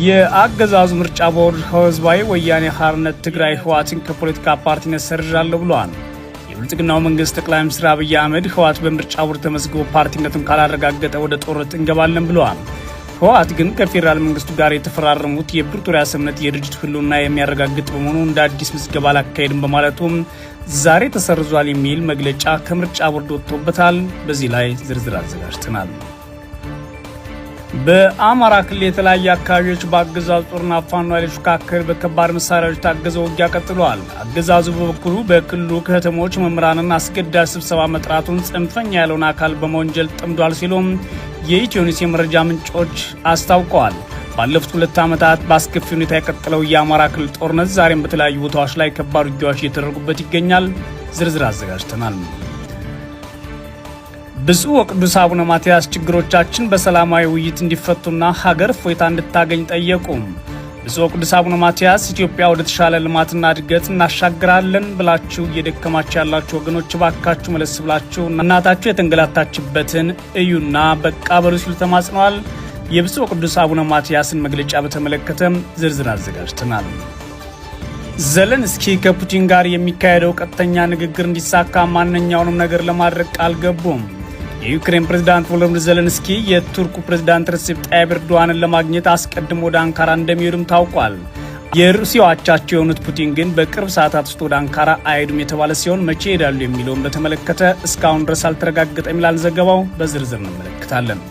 የአገዛዙ ምርጫ ቦርድ ህዝባዊ ወያኔ ሓርነት ትግራይ ህወሓትን ከፖለቲካ ፓርቲነት ሰርዣለሁ ብሏል። የብልጽግናው መንግስት ጠቅላይ ሚኒስትር አብይ አህመድ ህወሓት በምርጫ ቦርድ ተመዝግቦ ፓርቲነቱን ካላረጋገጠ ወደ ጦርነት እንገባለን ብለዋል። ህወሓት ግን ከፌዴራል መንግስቱ ጋር የተፈራረሙት የፕሪቶሪያ ስምምነት የድርጅቱ ህልውና የሚያረጋግጥ በመሆኑ እንደ አዲስ ምዝገባ አላካሄድም በማለቱም ዛሬ ተሰርዟል የሚል መግለጫ ከምርጫ ቦርድ ወጥቶበታል። በዚህ ላይ ዝርዝር አዘጋጅተናል። በአማራ ክልል የተለያዩ አካባቢዎች በአገዛዙ ጦርና ፋኖ ኃይሎች መካከል በከባድ መሳሪያዎች ታገዘው ውጊያ ቀጥሏል። አገዛዙ በበኩሉ በክልሉ ከተሞች መምህራንን አስገዳጅ ስብሰባ መጥራቱን ጽንፈኛ ያለውን አካል በመወንጀል ጠምዷል ሲሉም የኢትዮኒውስ የመረጃ ምንጮች አስታውቀዋል። ባለፉት 2 ዓመታት በአስከፊ ሁኔታ የቀጠለው የአማራ ክልል ጦርነት ዛሬም በተለያዩ ቦታዎች ላይ ከባድ ውጊያዎች እየተደረጉበት ይገኛል። ዝርዝር አዘጋጅተናል። ብፁዕ ወቅዱስ አቡነ ማትያስ ችግሮቻችን በሰላማዊ ውይይት እንዲፈቱና ሀገር እፎይታ እንድታገኝ ጠየቁ። ብፁዕ ወቅዱስ አቡነ ማትያስ ኢትዮጵያ ወደ ተሻለ ልማትና እድገት እናሻግራለን ብላችሁ እየደከማችሁ ያላችሁ ወገኖች ባካችሁ መለስ ብላችሁ እናታችሁ የተንገላታችበትን እዩና በቃ በሉ ሲሉ ተማጽነዋል። የብፁዕ ወቅዱስ አቡነ ማትያስን መግለጫ በተመለከተ ዝርዝር አዘጋጅተናል። ዘለንስኪ ከፑቲን ጋር የሚካሄደው ቀጥተኛ ንግግር እንዲሳካ ማንኛውንም ነገር ለማድረግ ቃል ገቡም። የዩክሬን ፕሬዝዳንት ቮሎዲሚር ዘለንስኪ የቱርኩ ፕሬዝዳንት ሬሴፕ ጣይብ ኤርዶዋንን ለማግኘት አስቀድሞ ወደ አንካራ እንደሚሄዱም ታውቋል። የሩሲያው አቻቸው የሆኑት ፑቲን ግን በቅርብ ሰዓታት ውስጥ ወደ አንካራ አይሄዱም የተባለ ሲሆን መቼ ይሄዳሉ የሚለውን በተመለከተ እስካሁን ድረስ አልተረጋገጠም ይላል ዘገባው። በዝርዝር እንመለከታለን።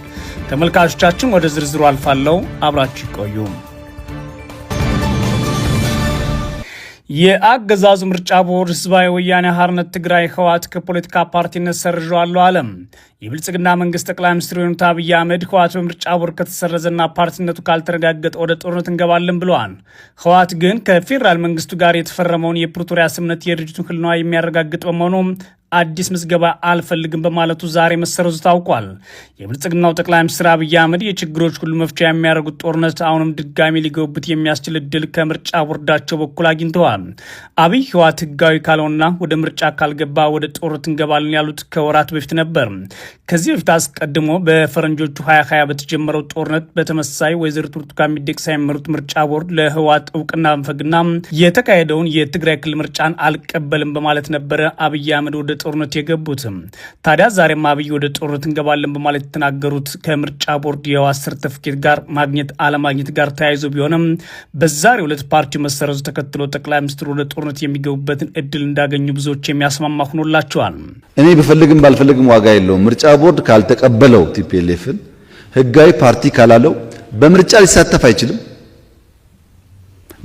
ተመልካቾቻችን ወደ ዝርዝሩ አልፋለሁ፣ አብራችሁ ይቆዩ። የአገዛዙ ምርጫ ቦርድ ህዝባዊ ወያኔ ሓርነት ትግራይ ህወሓት ከፖለቲካ ፓርቲነት ሰርዣለሁ አለ። የብልጽግና መንግስት ጠቅላይ ሚኒስትር የሆኑት አብይ አህመድ ህወሓት በምርጫ ቦርድ ከተሰረዘና ፓርቲነቱ ካልተረጋገጠ ወደ ጦርነት እንገባለን ብለዋል። ህወሓት ግን ከፌዴራል መንግስቱ ጋር የተፈረመውን የፕሪቶሪያ ስምምነት የድርጅቱን ህልውና የሚያረጋግጥ በመሆኑ አዲስ ምዝገባ አልፈልግም በማለቱ ዛሬ መሰረዙ ታውቋል። የብልጽግናው ጠቅላይ ሚኒስትር አብይ አህመድ የችግሮች ሁሉ መፍቻ የሚያደርጉት ጦርነት አሁንም ድጋሚ ሊገቡበት የሚያስችል እድል ከምርጫ ቦርዳቸው በኩል አግኝተዋል። አብይ ህወሓት ህጋዊ ካልሆነና ወደ ምርጫ ካልገባ ወደ ጦርነት እንገባለን ያሉት ከወራት በፊት ነበር። ከዚህ በፊት አስቀድሞ በፈረንጆቹ 2020 በተጀመረው ጦርነት በተመሳሳይ ወይዘሪት ብርቱካን ሚደቅሳ የሚመሩት ምርጫ ቦርድ ለህወሓት እውቅና መንፈግና የተካሄደውን የትግራይ ክልል ምርጫን አልቀበልም በማለት ነበረ አብይ አህመድ ወደ ጦርነት የገቡትም። ታዲያ ዛሬም አብይ ወደ ጦርነት እንገባለን በማለት የተናገሩት ከምርጫ ቦርድ የዋስ ሰርተፍኬት ጋር ማግኘት አለማግኘት ጋር ተያይዞ ቢሆንም በዛሬው ዕለት ፓርቲው መሰረዙ ተከትሎ ጠቅላይ ሚኒስትሩ ወደ ጦርነት የሚገቡበትን እድል እንዳገኙ ብዙዎች የሚያስማማ ሆኖላቸዋል። እኔ በፈልግም ባልፈልግም ዋጋ የለውም። ምርጫ ቦርድ ካልተቀበለው ቲፒኤልኤፍን ህጋዊ ፓርቲ ካላለው በምርጫ ሊሳተፍ አይችልም፣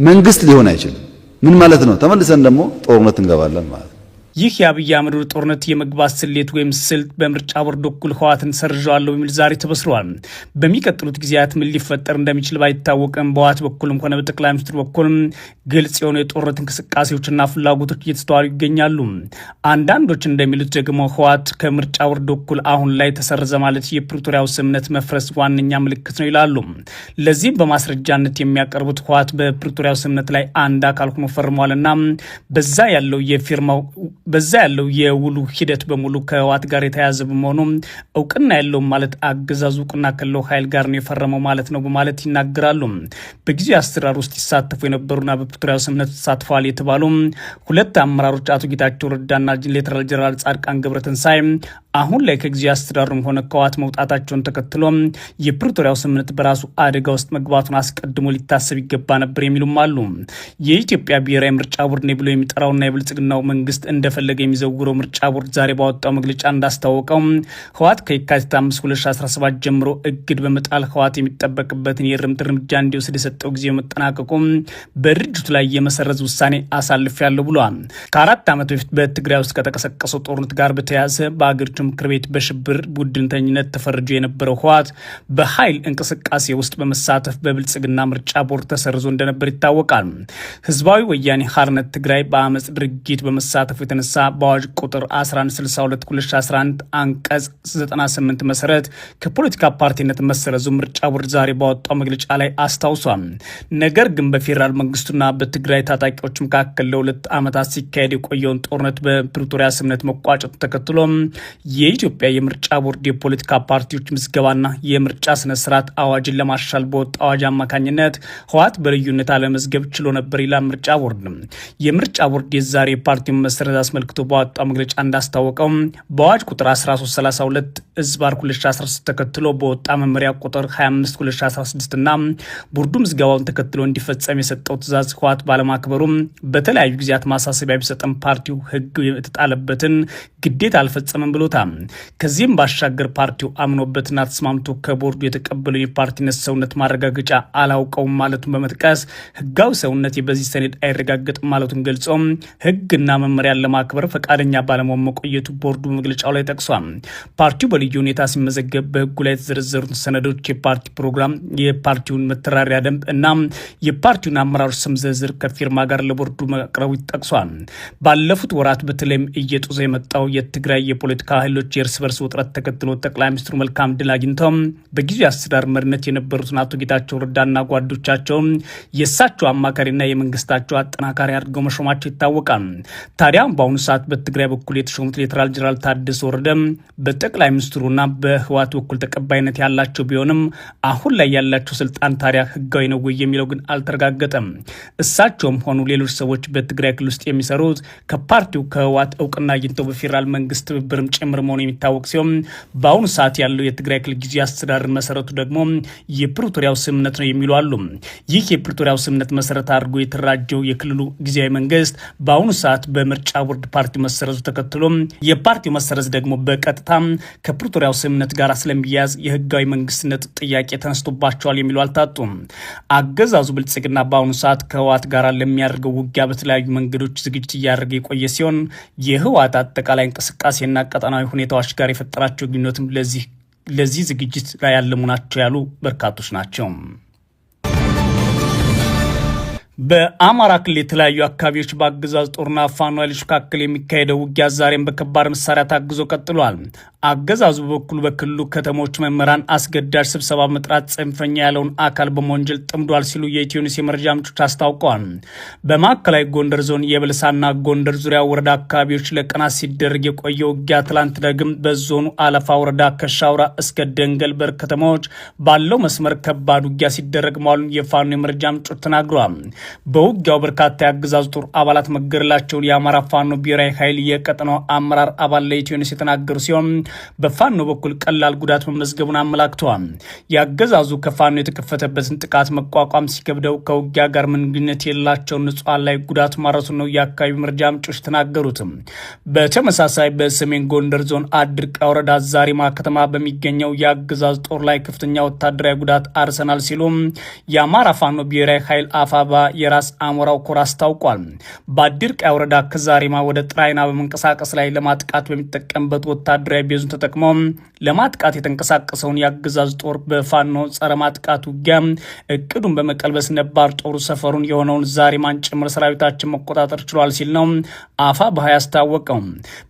መንግስት ሊሆን አይችልም። ምን ማለት ነው? ተመልሰን ደግሞ ጦርነት እንገባለን ማለት ነው። ይህ የአብይ አህመድ ወደ ጦርነት የመግባት ስሌት ወይም ስልት በምርጫ ቦርድ በኩል ህወሓትን ሰርዣለሁ በሚል ዛሬ ተበስሯል። በሚቀጥሉት ጊዜያት ምን ሊፈጠር እንደሚችል ባይታወቅም በህወሓት በኩልም ሆነ በጠቅላይ ሚኒስትሩ በኩል ግልጽ የሆኑ የጦርነት እንቅስቃሴዎችና ፍላጎቶች እየተስተዋሉ ይገኛሉ። አንዳንዶች እንደሚሉት ደግሞ ህወሓት ከምርጫ ቦርድ በኩል አሁን ላይ ተሰረዘ ማለት የፕሪቶሪያው ስምምነት መፍረስ ዋነኛ ምልክት ነው ይላሉ። ለዚህም በማስረጃነት የሚያቀርቡት ህወሓት በፕሪቶሪያው ስምምነት ላይ አንድ አካል ሆኖ ፈርሟልና በዛ ያለው የውሉ ሂደት በሙሉ ከህወሓት ጋር የተያያዘ በመሆኑ እውቅና ያለውም ማለት አገዛዙ እውቅና ከለው ኃይል ጋር ነው የፈረመው ማለት ነው በማለት ይናገራሉ። በጊዜው አስተዳደር ውስጥ ይሳተፉ የነበሩና በፕሪቶሪያው ስምምነት ተሳትፈዋል የተባሉ 2 አመራሮች አቶ ጌታቸው ረዳና ሌተናል ጀነራል ጻድቃን ገብረትንሳኤ አሁን ላይ ከጊዜው አስተዳደሩም ሆነ ከህወሓት መውጣታቸውን ተከትሎ የፕሪቶሪያው ስምምነት በራሱ አደጋ ውስጥ መግባቱን አስቀድሞ ሊታሰብ ይገባ ነበር የሚሉም አሉ። የኢትዮጵያ ብሔራዊ ምርጫ ቦርድ ነው ብሎ የሚጠራውና የብልጽግናው መንግስት እንደፈለገ የሚዘውረው ምርጫ ቦርድ ዛሬ ባወጣው መግለጫ እንዳስታወቀው ህወሓት ከየካቲት 5 2017 ጀምሮ እግድ በመጣል ህወሓት የሚጠበቅበትን የእርምት እርምጃ እንዲወስድ የሰጠው ጊዜ መጠናቀቁ በድርጅቱ ላይ የመሰረዝ ውሳኔ አሳልፌያለሁ ብሏል። ከ4 ዓመት በፊት በትግራይ ውስጥ ከተቀሰቀሰው ጦርነት ጋር በተያያዘ በአገሪቱ ምክር ቤት በሽብር ቡድንተኝነት ተፈርጆ የነበረው ህወሓት በኃይል እንቅስቃሴ ውስጥ በመሳተፍ በብልጽግና ምርጫ ቦርድ ተሰርዞ እንደነበር ይታወቃል። ህዝባዊ ወያኔ ሓርነት ትግራይ በአመፅ ድርጊት በመሳተፉ የተነሳ በአዋጅ ቁጥር 1162/2011 አንቀጽ 98 መሰረት ከፖለቲካ ፓርቲነት መሰረዙ ምርጫ ቦርድ ዛሬ ባወጣው መግለጫ ላይ አስታውሷል። ነገር ግን በፌዴራል መንግስቱና በትግራይ ታጣቂዎች መካከል ለ2 ዓመታት ሲካሄድ የቆየውን ጦርነት በፕሪቶሪያ ስምምነት መቋጨቱ ተከትሎ የኢትዮጵያ የምርጫ ቦርድ የፖለቲካ ፓርቲዎች ምዝገባና የምርጫ ስነ ስርዓት አዋጅን ለማሻሻል በወጣ አዋጅ አማካኝነት ህወሓት በልዩነት አለመዝገብ ችሎ ነበር ይላል ምርጫ ቦርድ። የምርጫ ቦርድ የዛሬ የፓርቲውን መሰረት አስመልክቶ በወጣው መግለጫ እንዳስታወቀው በአዋጅ ቁጥር 1332 ዝባር 2016 ተከትሎ በወጣ መመሪያ ቁጥር 25 2016 እና ቦርዱ ምዝገባውን ተከትሎ እንዲፈጸም የሰጠው ትዕዛዝ ህወሓት ባለማክበሩ በተለያዩ ጊዜያት ማሳሰቢያ ቢሰጥም ፓርቲው ህግ የተጣለበትን ግዴታ አልፈጸመም ብሎታል። ከዚህም ባሻገር ፓርቲው አምኖበትና ተስማምቶ ከቦርዱ የተቀበለው የፓርቲነት ሰውነት ማረጋገጫ አላውቀውም ማለቱን በመጥቀስ ህጋዊ ሰውነት በዚህ ሰነድ አይረጋገጥም ማለቱን ገልጾ ህግና መመሪያን ለማክበር ፈቃደኛ ባለመሆን መቆየቱ ቦርዱ በመግለጫው ላይ ጠቅሷል። ፓርቲው በልዩ ሁኔታ ሲመዘገብ በህጉ ላይ የተዘረዘሩት ሰነዶች የፓርቲ ፕሮግራም፣ የፓርቲውን መተዳደሪያ ደንብ እና የፓርቲውን አመራሮች ስም ዝርዝር ከፊርማ ጋር ለቦርዱ መቅረቡ ይጠቅሷል። ባለፉት ወራት በተለይም እየጦዘ የመጣው የትግራይ የፖለቲካ ኃይሎች የእርስ በርስ ውጥረት ተከትሎ ጠቅላይ ሚኒስትሩ መልካም ድል አግኝተው በጊዜያዊ አስተዳደር መሪነት የነበሩትን አቶ ጌታቸው ረዳና ጓዶቻቸው የእሳቸው አማካሪና የመንግስታቸው አጠናካሪ አድርገው መሾማቸው ይታወቃል። ታዲያ በአሁኑ ሰዓት በትግራይ በኩል የተሾሙት ሌተናል ጄኔራል ታደሰ ወረደ በጠቅላይ ሚኒስትሩና በህወሓት በኩል ተቀባይነት ያላቸው ቢሆንም አሁን ላይ ያላቸው ስልጣን ታዲያ ህጋዊ ነው ወይ የሚለው ግን አልተረጋገጠም። እሳቸውም ሆኑ ሌሎች ሰዎች በትግራይ ክልል ውስጥ የሚሰሩት ከፓርቲው ከህወሓት እውቅና አግኝተው በፌዴራል መንግስት ትብብርም ጭምር መሆኑ የሚታወቅ ሲሆን በአሁኑ ሰዓት ያለው የትግራይ ክልል ጊዜያዊ አስተዳደር መሰረቱ ደግሞ የፕሪቶሪያው ስምምነት ነው የሚሉ አሉ። ይህ የፕሪቶሪያው ስምምነት መሰረት አድርጎ የተደራጀው የክልሉ ጊዜያዊ መንግስት በአሁኑ ሰዓት በምርጫ ቦርድ ፓርቲ መሰረቱ ተከትሎ የፓርቲው መሰረት ደግሞ በቀጥታ ከፕሪቶሪያው ስምምነት ጋር ስለሚያያዝ የህጋዊ መንግስትነት ጥያቄ ተነስቶባቸዋል የሚሉ አልታጡም። አገዛዙ ብልጽግና በአሁኑ ሰዓት ከህወሓት ጋር ለሚያደርገው ውጊያ በተለያዩ መንገዶች ዝግጅት እያደረገ የቆየ ሲሆን የህወሓት አጠቃላይ እንቅስቃሴና ቀጠናዊ ሁኔታዎች ጋር የፈጠራቸው ግንኙነትም ለዚህ ዝግጅት ላይ ያለሙ ናቸው ያሉ በርካቶች ናቸው። በአማራ ክልል የተለያዩ አካባቢዎች በአገዛዝ ጦርና ፋኖ ኃይሎች መካከል የሚካሄደው ውጊያ ዛሬም በከባድ መሳሪያ ታግዞ ቀጥሏል። አገዛዙ በበኩሉ በክልሉ ከተሞች መምህራን አስገዳጅ ስብሰባ መጥራት ጽንፈኛ ያለውን አካል በመወንጀል ጥምዷል ሲሉ የኢትዮኒውስ የመረጃ ምንጮች አስታውቀዋል። በማዕከላዊ ጎንደር ዞን የበለሳና ጎንደር ዙሪያ ወረዳ አካባቢዎች ለቀናት ሲደረግ የቆየ ውጊያ ትላንት ደግም በዞኑ አለፋ ወረዳ ከሻውራ እስከ ደንገልበር ከተማዎች ባለው መስመር ከባድ ውጊያ ሲደረግ መዋሉን የፋኖ የመረጃ ምንጮች ተናግረዋል። በውጊያው በርካታ የአገዛዙ ጦር አባላት መገደላቸውን የአማራ ፋኖ ብሔራዊ ኃይል የቀጠናው አመራር አባል ለኢትዮኒውስ የተናገሩ ሲሆን በፋኖ በኩል ቀላል ጉዳት መመዝገቡን አመላክተዋል። የአገዛዙ ከፋኖ የተከፈተበትን ጥቃት መቋቋም ሲከብደው ከውጊያ ጋር ምን ግንኙነት የሌላቸውን ንጹሐን ላይ ጉዳት ማድረሱን ነው የአካባቢው መረጃ ምንጮች ተናገሩት። በተመሳሳይ በሰሜን ጎንደር ዞን አድርቃ ወረዳ ዛሪማ ከተማ በሚገኘው የአገዛዙ ጦር ላይ ከፍተኛ ወታደራዊ ጉዳት አርሰናል ሲሉ የአማራ ፋኖ ብሔራዊ ኃይል አፋባ የራስ አሞራው ኮር አስታውቋል። በአድርቃ ወረዳ ከዛሪማ ወደ ጥራይና በመንቀሳቀስ ላይ ለማጥቃት በሚጠቀምበት ወታደራዊ ቤዙን ተጠቅሞ ለማጥቃት የተንቀሳቀሰውን የአገዛዝ ጦር በፋኖ ጸረ ማጥቃት ውጊያ እቅዱን በመቀልበስ ነባር ጦሩ ሰፈሩን የሆነውን ዛሪማን ጭምር ሰራዊታችን መቆጣጠር ችሏል ሲል ነው አፋባ ያስታወቀው።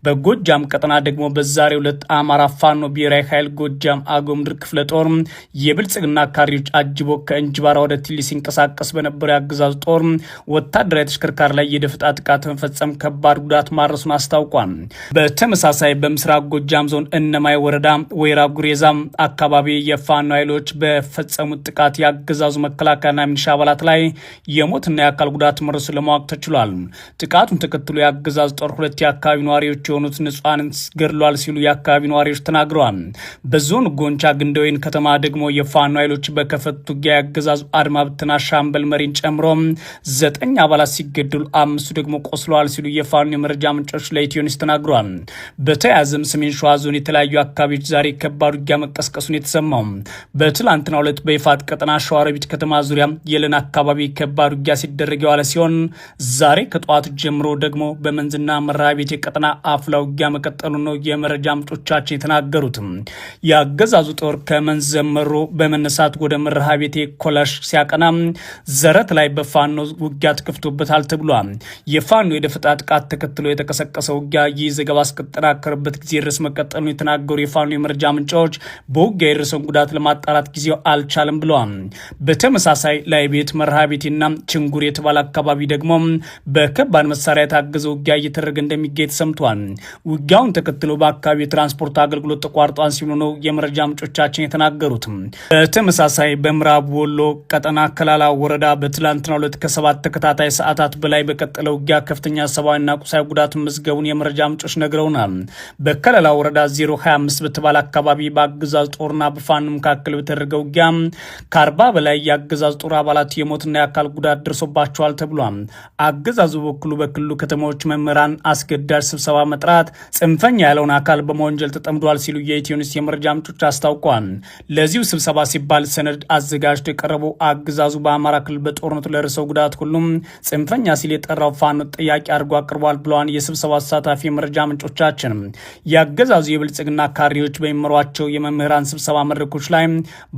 በጎጃም ቀጠና ደግሞ በዛሬው ዕለት አማራ ፋኖ ብሔራዊ ኃይል ጎጃም አጎምድር ክፍለ ጦር የብልጽግና ካሪዎች አጅቦ ከእንጅባራ ወደ ቲሊ ሲንቀሳቀስ በነበረው የአገዛዝ ጦር ወታደራዊ ተሽከርካሪ ላይ የደፈጣ ጥቃት በመፈጸም ከባድ ጉዳት ማድረሱን አስታውቋል። በተመሳሳይ በምስራቅ ጎጃም ዞን እነማይ ወረዳ ወይራ ጉሬዛ አካባቢ የፋኖ ኃይሎች በፈጸሙት ጥቃት የአገዛዙ መከላከያና ሚሊሻ አባላት ላይ የሞትና የአካል ጉዳት መድረሱን ለማወቅ ተችሏል። ጥቃቱን ተከትሎ የአገዛዙ ጦር ሁለት የአካባቢ ነዋሪዎች የሆኑት ንጹሐንን ገድሏል ሲሉ የአካባቢ ነዋሪዎች ተናግረዋል። በዞኑ ጎንቻ ግንደወይን ከተማ ደግሞ የፋኖ ኃይሎች በከፈቱት ውጊያ የአገዛዙ አድማ ብተና ሻምበል መሪን ጨምሮ 9 አባላት ሲገደሉ 5 ደግሞ ቆስለዋል ሲሉ የፋኖ የመረጃ ምንጮች ለኢትዮኒውስ ተናግረዋል። በተያያዘም ሰሜን ሸዋ ዞን የተለያዩ አካባቢዎች ዛሬ ከባድ ውጊያ መቀስቀሱን የተሰማው በትላንትናው ዕለት በይፋት ቀጠና ሸዋሮቢት ከተማ ዙሪያ የለን አካባቢ ከባድ ውጊያ ሲደረግ የዋለ ሲሆን ዛሬ ከጠዋቱ ጀምሮ ደግሞ በመንዝና መርሃቤቴ ቀጠና አፍላ ውጊያ መቀጠሉ ነው የመረጃ ምንጮቻችን የተናገሩት። የአገዛዙ ጦር ከመንዝ ዘመሮ በመነሳት ወደ መርሃቤቴ ኮላሽ ሲያቀና ዘረት ላይ ፋኖ ውጊያ ተከፍቶበታል ተብሏል። የፋኖ የደፈጣ ጥቃት ተከትሎ የተቀሰቀሰ ውጊያ ይህ ዘገባ እስከተጠናከረበት ጊዜ ድረስ መቀጠሉን የተናገሩ የፋኖ የመረጃ ምንጮች በውጊያ የደረሰውን ጉዳት ለማጣራት ጊዜው አልቻለም ብለዋል። በተመሳሳይ ላይ ቤት መርሃ ቤቴና ችንጉር የተባለ አካባቢ ደግሞ በከባድ መሳሪያ የታገዘ ውጊያ እየተደረገ እንደሚገኝ ተሰምቷል። ውጊያውን ተከትሎ በአካባቢ የትራንስፖርት አገልግሎት ተቋርጧል ሲሉ ነው የመረጃ ምንጮቻችን የተናገሩት። በተመሳሳይ በምዕራብ ወሎ ቀጠና ከላላ ወረዳ በትላንትናው ዕለት ከ7 ተከታታይ ሰዓታት በላይ በቀጠለ ውጊያ ከፍተኛ ሰብአዊና ቁሳዊ ጉዳት መዝገቡን የመረጃ ምንጮች ነግረውናል። በከላላ ወረዳ 025 በተባለ አካባቢ በአገዛዝ ጦርና በፋኖ መካከል በተደረገ ውጊያ ከ40 በላይ የአገዛዝ ጦር አባላት የሞትና የአካል ጉዳት ደርሶባቸዋል ተብሏል። አገዛዙ በበኩሉ በክልሉ ከተሞች መምህራን አስገዳጅ ስብሰባ መጥራት ጽንፈኛ ያለውን አካል በመወንጀል ተጠምዷል ሲሉ የኢትዮኒውስ የመረጃ ምንጮች አስታውቀዋል። ለዚሁ ስብሰባ ሲባል ሰነድ አዘጋጅቶ የቀረበው አገዛዙ በአማራ ክልል በጦርነቱ ለደረሰው ጉዳት ሁሉም ጽንፈኛ ሲል የጠራው ፋኖ ጥያቄ አድርጎ አቅርቧል ብለዋል። የስብሰባ ተሳታፊ የመረጃ ምንጮቻችን የአገዛዙ የብልጽግና ካድሬዎች በሚመሯቸው የመምህራን ስብሰባ መድረኮች ላይ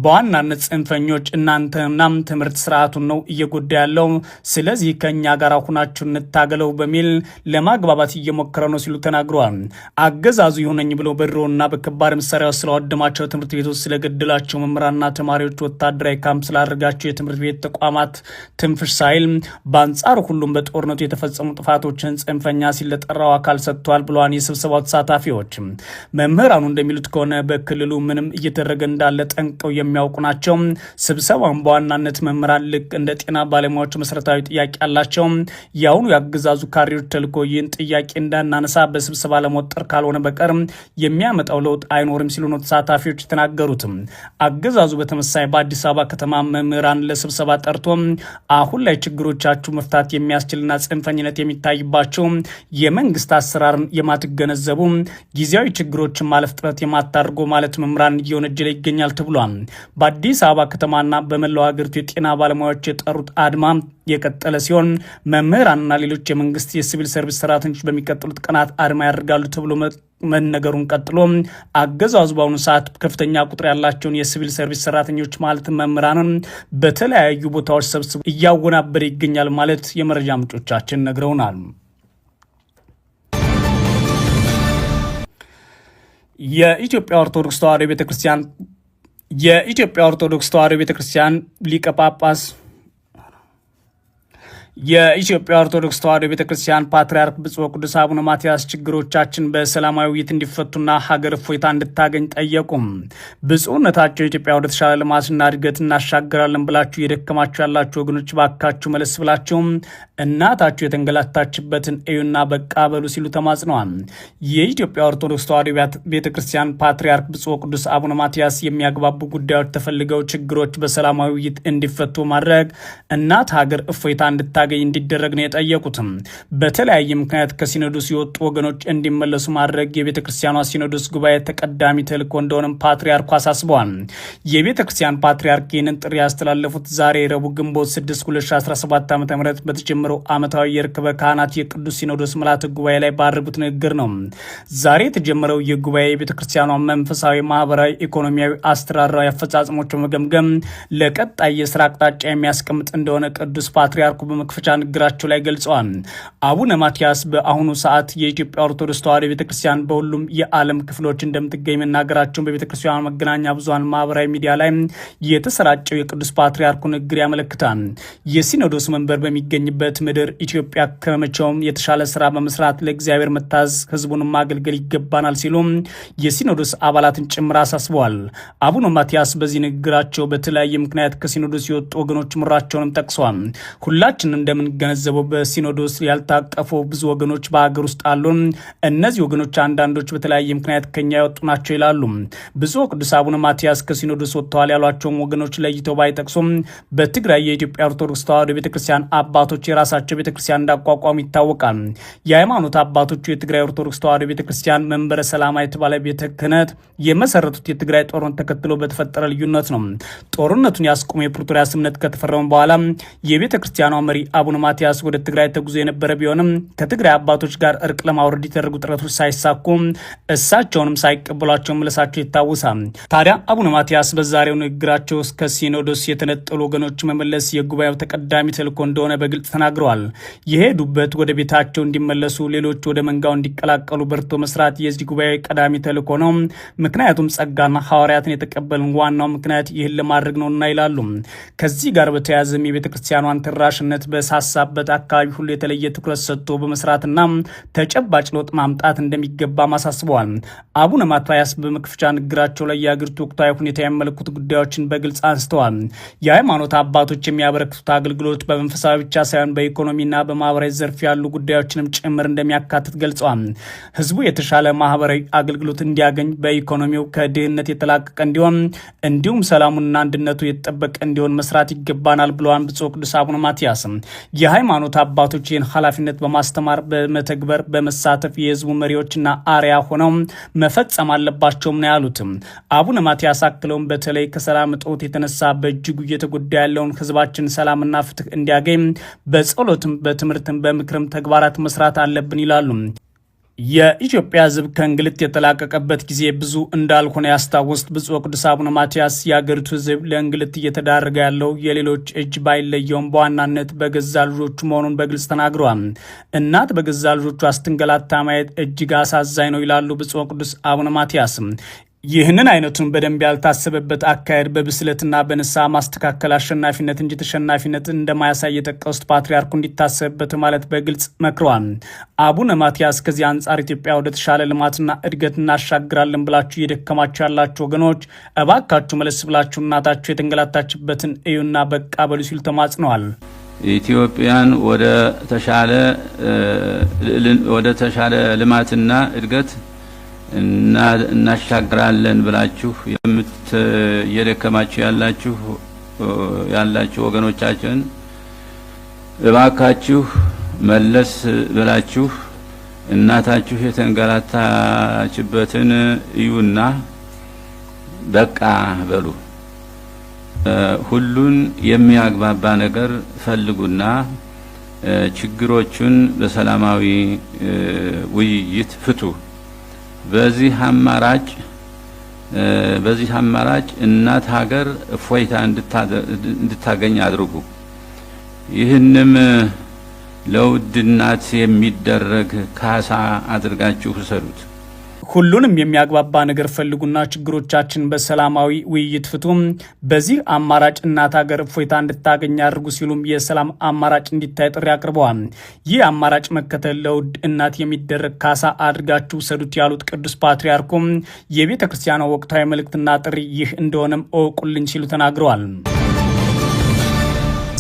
በዋናነት ጽንፈኞች እናንተና ትምህርት ስርዓቱን ነው እየጎዳ ያለው፣ ስለዚህ ከኛ ጋር ሁናችሁ እንታገለው በሚል ለማግባባት እየሞከረ ነው ሲሉ ተናግረዋል። አገዛዙ ይሁነኝ ብሎ በድሮና በከባድ መሳሪያዎች ስለወደማቸው ትምህርት ቤቶች፣ ስለገደላቸው መምህራንና ተማሪዎች፣ ወታደራዊ ካምፕ ስላደረጋቸው የትምህርት ቤት ተቋማት ትንፍሽ ሳይል በአንጻሩ ሁሉም በጦርነቱ የተፈጸሙ ጥፋቶችን ጽንፈኛ ሲል ለጠራው አካል ሰጥቷል ብለዋል። የስብሰባው ተሳታፊዎች መምህራኑ እንደሚሉት ከሆነ በክልሉ ምንም እየተደረገ እንዳለ ጠንቀው የሚያውቁ ናቸው። ስብሰባውን በዋናነት መምህራን ልክ እንደ ጤና ባለሙያዎች መሰረታዊ ጥያቄ አላቸው። የአሁኑ የአገዛዙ ካድሬዎች ተልዕኮ ይህን ጥያቄ እንዳናነሳ በስብሰባ ለመወጠር ካልሆነ በቀር የሚያመጣው ለውጥ አይኖርም ሲሉ ነው ተሳታፊዎች የተናገሩት። አገዛዙ በተመሳሳይ በአዲስ አበባ ከተማ መምህራን ለስብሰባ ጠርቶ አሁን ላይ ችግሮቻችሁ መፍታት የሚያስችልና ጽንፈኝነት የሚታይባቸው የመንግስት አሰራርን የማትገነዘቡ ጊዜያዊ ችግሮችን ማለፍ ጥረት የማታደርጉ ማለት መምህራን እየወነጀለ ይገኛል ተብሏል። በአዲስ አበባ ከተማና በመላው ሀገሪቱ የጤና ባለሙያዎች የጠሩት አድማ የቀጠለ ሲሆን መምህራንና ሌሎች የመንግስት የሲቪል ሰርቪስ ሰራተኞች በሚቀጥሉት ቀናት አድማ ያደርጋሉ ተብሎ መነገሩን ቀጥሎ አገዛዙ በአሁኑ ሰዓት ከፍተኛ ቁጥር ያላቸውን የሲቪል ሰርቪስ ሰራተኞች ማለት መምህራንን በተለያዩ ቦታዎች ሰብስቦ እያወናበረ ይገኛል ማለት የመረጃ ምንጮቻችን ነግረውናል። የኢትዮጵያ ኦርቶዶክስ ተዋሕዶ ቤተክርስቲያን ሊቀ ጳጳስ የኢትዮጵያ ኦርቶዶክስ ተዋሕዶ ቤተክርስቲያን ፓትርያርክ ብፁዕ ወቅዱስ አቡነ ማትያስ ችግሮቻችን በሰላማዊ ውይይት እንዲፈቱና ሀገር እፎይታ እንድታገኝ ጠየቁም። ብፁዕነታቸው ኢትዮጵያ ወደ ተሻለ ልማትና እድገት እናሻገራለን ብላችሁ እየደከማችሁ ያላችሁ ወገኖች ባካችሁ መለስ ብላችሁ እናታችሁ የተንገላታችበትን እዩና በቃ በሉ ሲሉ ተማጽነዋል። የኢትዮጵያ ኦርቶዶክስ ተዋሕዶ ቤተክርስቲያን ፓትርያርክ ብፁዕ ወቅዱስ አቡነ ማትያስ የሚያግባቡ ጉዳዮች ተፈልገው ችግሮች በሰላማዊ ውይይት እንዲፈቱ ማድረግ እናት ሀገር እፎይታ እንድታገኝ እንዲደረግ ነው የጠየቁትም። በተለያየ ምክንያት ከሲኖዶስ የወጡ ወገኖች እንዲመለሱ ማድረግ የቤተ ክርስቲያኗ ሲኖዶስ ጉባኤ ተቀዳሚ ተልእኮ እንደሆነም ፓትርያርኩ አሳስበዋል። የቤተ ክርስቲያን ፓትርያርክ ይህንን ጥሪ ያስተላለፉት ዛሬ ረቡዕ ግንቦት 6 2017 ዓ.ም በተጀመረው ዓመታዊ የርክበ ካህናት የቅዱስ ሲኖዶስ ምልዓተ ጉባኤ ላይ ባደረጉት ንግግር ነው። ዛሬ የተጀመረው የጉባኤ የቤተ ክርስቲያኗ መንፈሳዊ፣ ማህበራዊ፣ ኢኮኖሚያዊ፣ አስተዳደራዊ አፈጻጸሞች በመገምገም ለቀጣይ የስራ አቅጣጫ የሚያስቀምጥ እንደሆነ ቅዱስ ፓትርያርኩ በመክፈቻ ንግግራቸው ላይ ገልጸዋል። አቡነ ማትያስ በአሁኑ ሰዓት የኢትዮጵያ ኦርቶዶክስ ተዋሕዶ ቤተክርስቲያን በሁሉም የዓለም ክፍሎች እንደምትገኝ መናገራቸውን በቤተክርስቲያኗ መገናኛ ብዙሃን ማህበራዊ ሚዲያ ላይ የተሰራጨው የቅዱስ ፓትርያርኩ ንግግር ያመለክታል። የሲኖዶስ መንበር በሚገኝበት ምድር ኢትዮጵያ ከመቼውም የተሻለ ስራ በመስራት ለእግዚአብሔር መታዘዝ፣ ህዝቡን ማገልገል ይገባናል ሲሉ የሲኖዶስ አባላትን ጭምር አሳስበዋል። አቡነ ማትያስ በዚህ ንግግራቸው በተለያየ ምክንያት ከሲኖዶስ የወጡ ወገኖች ምራቸውንም ጠቅሰዋል። ሁላችን እንደምንገነዘበው በሲኖዶስ ያልታቀፉ ብዙ ወገኖች በሀገር ውስጥ አሉ። እነዚህ ወገኖች አንዳንዶች በተለያየ ምክንያት ከኛ የወጡ ናቸው ይላሉ። ብፁዕ ቅዱስ አቡነ ማትያስ ከሲኖዶስ ወጥተዋል ያሏቸውን ወገኖች ለይተው ባይጠቅሱም በትግራይ የኢትዮጵያ ኦርቶዶክስ ተዋሕዶ ቤተክርስቲያን አባቶች የራሳቸው ቤተክርስቲያን እንዳቋቋሙ ይታወቃል። የሃይማኖት አባቶቹ የትግራይ ኦርቶዶክስ ተዋሕዶ ቤተክርስቲያን መንበረ ሰላማ የተባለ ቤተ ክህነት የመሰረቱት የትግራይ ጦርነት ተከትሎ በተፈጠረ ልዩነት ነው። ጦርነቱን ያስቆመ የፕሪቶሪያ ስምምነት ከተፈረመ በኋላ የቤተ ክርስቲያኗ መሪ አቡነ ማትያስ ወደ ትግራይ ተጉዞ የነበረ ቢሆንም ከትግራይ አባቶች ጋር እርቅ ለማውረድ የተደረጉ ጥረቶች ሳይሳኩ እሳቸውንም ሳይቀበሏቸው መለሳቸው ይታወሳል። ታዲያ አቡነ ማትያስ በዛሬው ንግግራቸው እስከ ሲኖዶስ የተነጠሉ ወገኖች መመለስ የጉባኤው ተቀዳሚ ተልዕኮ እንደሆነ በግልጽ ተናግረዋል። የሄዱበት ወደ ቤታቸው እንዲመለሱ፣ ሌሎች ወደ መንጋው እንዲቀላቀሉ በርቶ መስራት የዚህ ጉባኤ ቀዳሚ ተልዕኮ ነው። ምክንያቱም ጸጋና ሐዋርያትን የተቀበልን ዋናው ምክንያት ይህን ለማድረግ ነውና ይላሉ። ከዚህ ጋር በተያያዘም የቤተ ክርስቲያኗን ተራሽነት በሳሳበት አካባቢ ሁሉ የተለየ ትኩረት ሰጥቶ በመስራትና ተጨባጭ ለውጥ ማምጣት እንደሚገባ አሳስበዋል። አቡነ ማትያስ በመክፈቻ ንግግራቸው ላይ የአገሪቱ ወቅታዊ ሁኔታ የሚመለከቱ ጉዳዮችን በግልጽ አንስተዋል። የሃይማኖት አባቶች የሚያበረክቱት አገልግሎት በመንፈሳዊ ብቻ ሳይሆን በኢኮኖሚና በማህበራዊ ዘርፍ ያሉ ጉዳዮችንም ጭምር እንደሚያካትት ገልጸዋል። ህዝቡ የተሻለ ማህበራዊ አገልግሎት እንዲያገኝ፣ በኢኮኖሚው ከድህነት የተላቀቀ እንዲሆን፣ እንዲሁም ሰላሙና አንድነቱ የተጠበቀ እንዲሆን መስራት ይገባናል ብለዋል ብፁዕ ቅዱስ አቡነ ማትያስ። የሃይማኖት አባቶች ይህን ኃላፊነት በማስተማር በመተግበር በመሳተፍ የህዝቡ መሪዎችና አርያ ሆነው መፈጸም አለባቸውም ነው ያሉት። አቡነ ማትያስ አክለውም በተለይ ከሰላም እጦት የተነሳ በእጅጉ እየተጎዳ ያለውን ህዝባችን ሰላምና ፍትህ እንዲያገኝ በጸሎትም በትምህርትም በምክርም ተግባራት መስራት አለብን ይላሉ። የኢትዮጵያ ህዝብ ከእንግልት የተላቀቀበት ጊዜ ብዙ እንዳልሆነ ያስታወሱት ብፁዕ ቅዱስ አቡነ ማትያስ የአገሪቱ ህዝብ ለእንግልት እየተዳረገ ያለው የሌሎች እጅ ባይለየውም በዋናነት በገዛ ልጆቹ መሆኑን በግልጽ ተናግረዋል። እናት በገዛ ልጆቿ ስትንገላታ ማየት እጅግ አሳዛኝ ነው ይላሉ ብፁዕ ቅዱስ አቡነ ማትያስ። ይህንን አይነቱን በደንብ ያልታሰበበት አካሄድ በብስለትና በንስሐ ማስተካከል አሸናፊነት እንጂ ተሸናፊነት እንደማያሳይ የጠቀሱት ፓትርያርኩ እንዲታሰብበት ማለት በግልጽ መክረዋል። አቡነ ማትያስ ከዚህ አንጻር ኢትዮጵያ ወደ ተሻለ ልማትና እድገት እናሻግራለን ብላችሁ እየደከማችሁ ያላችሁ ወገኖች እባካችሁ መለስ ብላችሁ እናታችሁ የተንገላታችበትን እዩና በቃ በሉ ሲሉ ተማጽነዋል። ኢትዮጵያን ወደ ተሻለ ልማትና እድገት እናሻግራለን ብላችሁ እየደከማችሁ ያላችሁ ወገኖቻችን እባካችሁ መለስ ብላችሁ እናታችሁ የተንገላታችበትን እዩና በቃ በሉ። ሁሉን የሚያግባባ ነገር ፈልጉና ችግሮቹን በሰላማዊ ውይይት ፍቱ። በዚህ አማራጭ እናት ሀገር እፎይታ እንድታገኝ አድርጉ። ይህንም ለውድ እናት የሚደረግ ካሳ አድርጋችሁ ውሰዱት። ሁሉንም የሚያግባባ ነገር ፈልጉና ችግሮቻችን በሰላማዊ ውይይት ፍቱም። በዚህ አማራጭ እናት ሀገር እፎይታ እንድታገኝ አድርጉ ሲሉም የሰላም አማራጭ እንዲታይ ጥሪ አቅርበዋል። ይህ አማራጭ መከተል ለውድ እናት የሚደረግ ካሳ አድርጋችሁ ውሰዱት ያሉት ቅዱስ ፓትርያርኩም የቤተ ክርስቲያኗ ወቅታዊ መልእክትና ጥሪ ይህ እንደሆነም እወቁልኝ ሲሉ ተናግረዋል።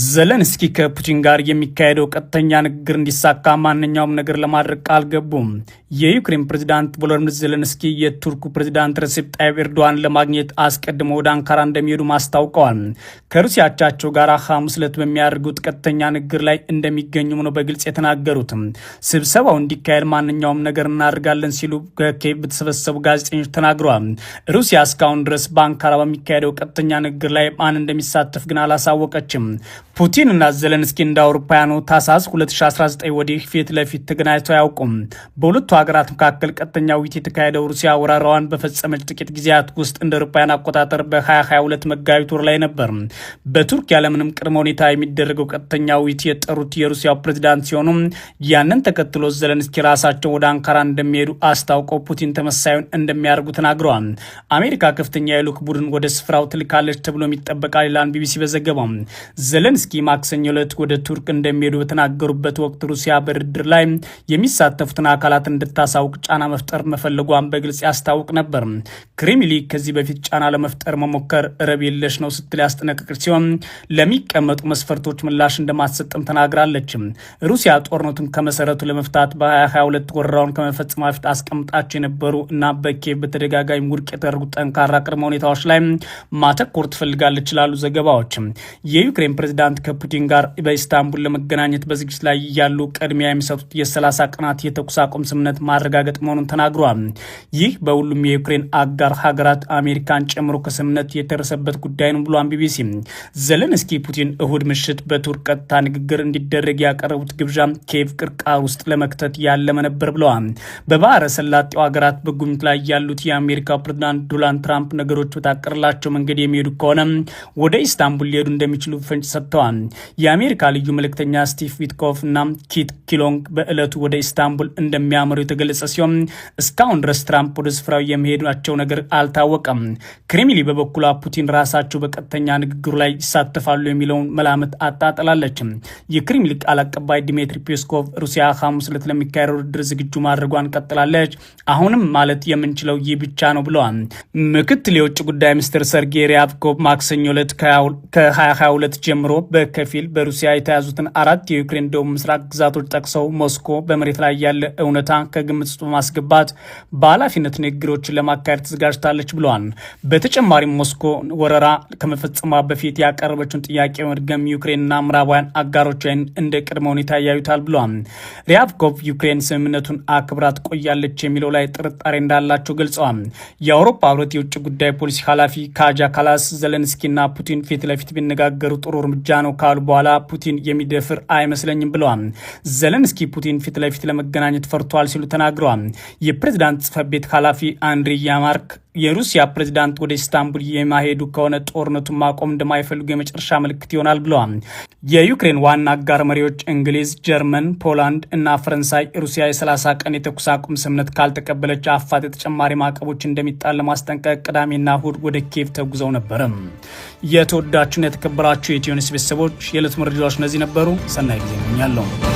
ዘለንስኪ ከፑቲን ጋር የሚካሄደው ቀጥተኛ ንግግር እንዲሳካ ማንኛውም ነገር ለማድረግ ቃል ገቡ። የዩክሬን ፕሬዝዳንት ቮሎዲሚር ዘለንስኪ የቱርኩ ፕሬዝዳንት ረሲፕ ጣይብ ኤርዶዋን ለማግኘት አስቀድሞ ወደ አንካራ እንደሚሄዱ ማስታውቀዋል። ከሩሲያ አቻቸው ጋር ሐሙስ ዕለት በሚያደርጉት ቀጥተኛ ንግግር ላይ እንደሚገኙም ነው በግልጽ የተናገሩት። ስብሰባው እንዲካሄድ ማንኛውም ነገር እናደርጋለን ሲሉ ከኪየቭ በተሰበሰቡ ጋዜጠኞች ተናግረዋል። ሩሲያ እስካሁን ድረስ በአንካራ በሚካሄደው ቀጥተኛ ንግግር ላይ ማን እንደሚሳተፍ ግን አላሳወቀችም። ፑቲን እና ዘለንስኪ እንደ አውሮፓውያኑ ታህሳስ 2019 ወዲህ ፊት ለፊት ተገናኝተው አያውቁም። በሁለቱ ሀገራት መካከል ቀጥተኛ ውይይት የተካሄደው ሩሲያ ወረራዋን በፈጸመች ጥቂት ጊዜያት ውስጥ እንደ አውሮፓውያን አቆጣጠር በ2022 መጋቢት ወር ላይ ነበር። በቱርክ ያለምንም ቅድመ ሁኔታ የሚደረገው ቀጥተኛ ውይይት የጠሩት የሩሲያው ፕሬዝዳንት ሲሆኑ ያንን ተከትሎ ዘለንስኪ ራሳቸው ወደ አንካራ እንደሚሄዱ አስታውቀው ፑቲን ተመሳዩን እንደሚያደርጉ ተናግረዋል። አሜሪካ ከፍተኛ የልዑክ ቡድን ወደ ስፍራው ትልካለች ተብሎ ይጠበቃል ይላል ቢቢሲ በዘገባው። ዘለንስኪ ማክሰኞ ዕለት ወደ ቱርክ እንደሚሄዱ በተናገሩበት ወቅት ሩሲያ በድርድር ላይ የሚሳተፉትን አካላት እንድታሳውቅ ጫና መፍጠር መፈለጓን በግልጽ ያስታውቅ ነበር። ክሬምሊን ከዚህ በፊት ጫና ለመፍጠር መሞከር ረብ የለሽ ነው ስትል ያስጠነቀቀች ሲሆን ለሚቀመጡ መስፈርቶች ምላሽ እንደማትሰጥም ተናግራለች። ሩሲያ ጦርነቱን ከመሰረቱ ለመፍታት በ2022 ወረራውን ከመፈጸም በፊት አስቀምጣቸው የነበሩ እና በኪየቭ በተደጋጋሚ ውድቅ የተደረጉ ጠንካራ ቅድመ ሁኔታዎች ላይ ማተኮር ትፈልጋለች ይላሉ ዘገባዎች። የዩክሬን ፕሬዝዳንት ፕሬዚዳንት ከፑቲን ጋር በኢስታንቡል ለመገናኘት በዝግጅት ላይ ያሉ ቅድሚያ የሚሰጡት የ30 ቀናት የተኩስ አቁም ስምምነት ማረጋገጥ መሆኑን ተናግሯል። ይህ በሁሉም የዩክሬን አጋር ሀገራት አሜሪካን ጨምሮ ከስምምነት የተደረሰበት ጉዳይ ነው ብሏል ቢቢሲ። ዘለንስኪ ፑቲን እሁድ ምሽት በቱርክ ቀጥታ ንግግር እንዲደረግ ያቀረቡት ግብዣ ኬቭ ቅርቃር ውስጥ ለመክተት ያለመ ነበር ብለዋል። በባህረ ሰላጤው ሀገራት በጉብኝት ላይ ያሉት የአሜሪካው ፕሬዝዳንት ዶናልድ ትራምፕ ነገሮች በታቀረላቸው መንገድ የሚሄዱ ከሆነ ወደ ኢስታንቡል ሊሄዱ እንደሚችሉ ፍንጭ ሰጥተዋል። የአሜሪካ ልዩ መልእክተኛ ስቲቭ ዊትኮፍ እና ኪት ኪሎንግ በዕለቱ ወደ ኢስታንቡል እንደሚያመሩ የተገለጸ ሲሆን እስካሁን ድረስ ትራምፕ ወደ ስፍራው የሚሄዷቸው ነገር አልታወቀም። ክሬምሊ በበኩሏ ፑቲን ራሳቸው በቀጥተኛ ንግግሩ ላይ ይሳተፋሉ የሚለውን መላምት አጣጥላለች። የክሬምሊ ቃል አቀባይ ዲሚትሪ ፔስኮቭ ሩሲያ ሐሙስ ዕለት ለሚካሄደው ድርድር ዝግጁ ማድረጓን ቀጥላለች፣ አሁንም ማለት የምንችለው ይህ ብቻ ነው ብለዋል። ምክትል የውጭ ጉዳይ ሚኒስትር ሰርጌይ ሪያብኮቭ ማክሰኞ ዕለት ከ2022 ጀምሮ በከፊል በሩሲያ የተያዙትን 4 የዩክሬን ደቡብ ምስራቅ ግዛቶች ጠቅሰው ሞስኮ በመሬት ላይ ያለ እውነታ ከግምት ውስጥ በማስገባት በኃላፊነት ንግግሮችን ለማካሄድ ተዘጋጅታለች ብለዋል። በተጨማሪም ሞስኮ ወረራ ከመፈጸሟ በፊት ያቀረበችውን ጥያቄ መድገም ዩክሬንና ምዕራባውያን አጋሮች እንደ ቅድመ ሁኔታ ያዩታል ብለዋል። ሪያብኮቭ ዩክሬን ስምምነቱን አክብራ ትቆያለች የሚለው ላይ ጥርጣሬ እንዳላቸው ገልጸዋል። የአውሮፓ ህብረት የውጭ ጉዳይ ፖሊሲ ኃላፊ ካጃ ካላስ ዘለንስኪና ፑቲን ፊት ለፊት ቢነጋገሩ ጥሩ እርምጃ ነው ካሉ በኋላ ፑቲን የሚደፍር አይመስለኝም ብለዋል። ዘለንስኪ ፑቲን ፊት ለፊት ለመገናኘት ፈርቷል ሲሉ ተናግረዋል። የፕሬዝዳንት ጽሕፈት ቤት ኃላፊ አንድሪ ያማርክ የሩሲያ ፕሬዝዳንት ወደ ኢስታንቡል የማሄዱ ከሆነ ጦርነቱን ማቆም እንደማይፈልጉ የመጨረሻ ምልክት ይሆናል ብለዋል። የዩክሬን ዋና አጋር መሪዎች እንግሊዝ፣ ጀርመን፣ ፖላንድ እና ፈረንሳይ ሩሲያ የ30 ቀን የተኩስ አቁም ስምምነት ካልተቀበለች አፋጥ ተጨማሪ ማዕቀቦች እንደሚጣል ለማስጠንቀቅ ቅዳሜና እሁድ ወደ ኪየቭ ተጉዘው ነበር። የተወዳችሁና የተከበራችሁ የኢትዮ ኒውስ ቤተሰቦች የዕለቱ መረጃዎች እነዚህ ነበሩ። ሰናይ ጊዜ እመኛለሁ።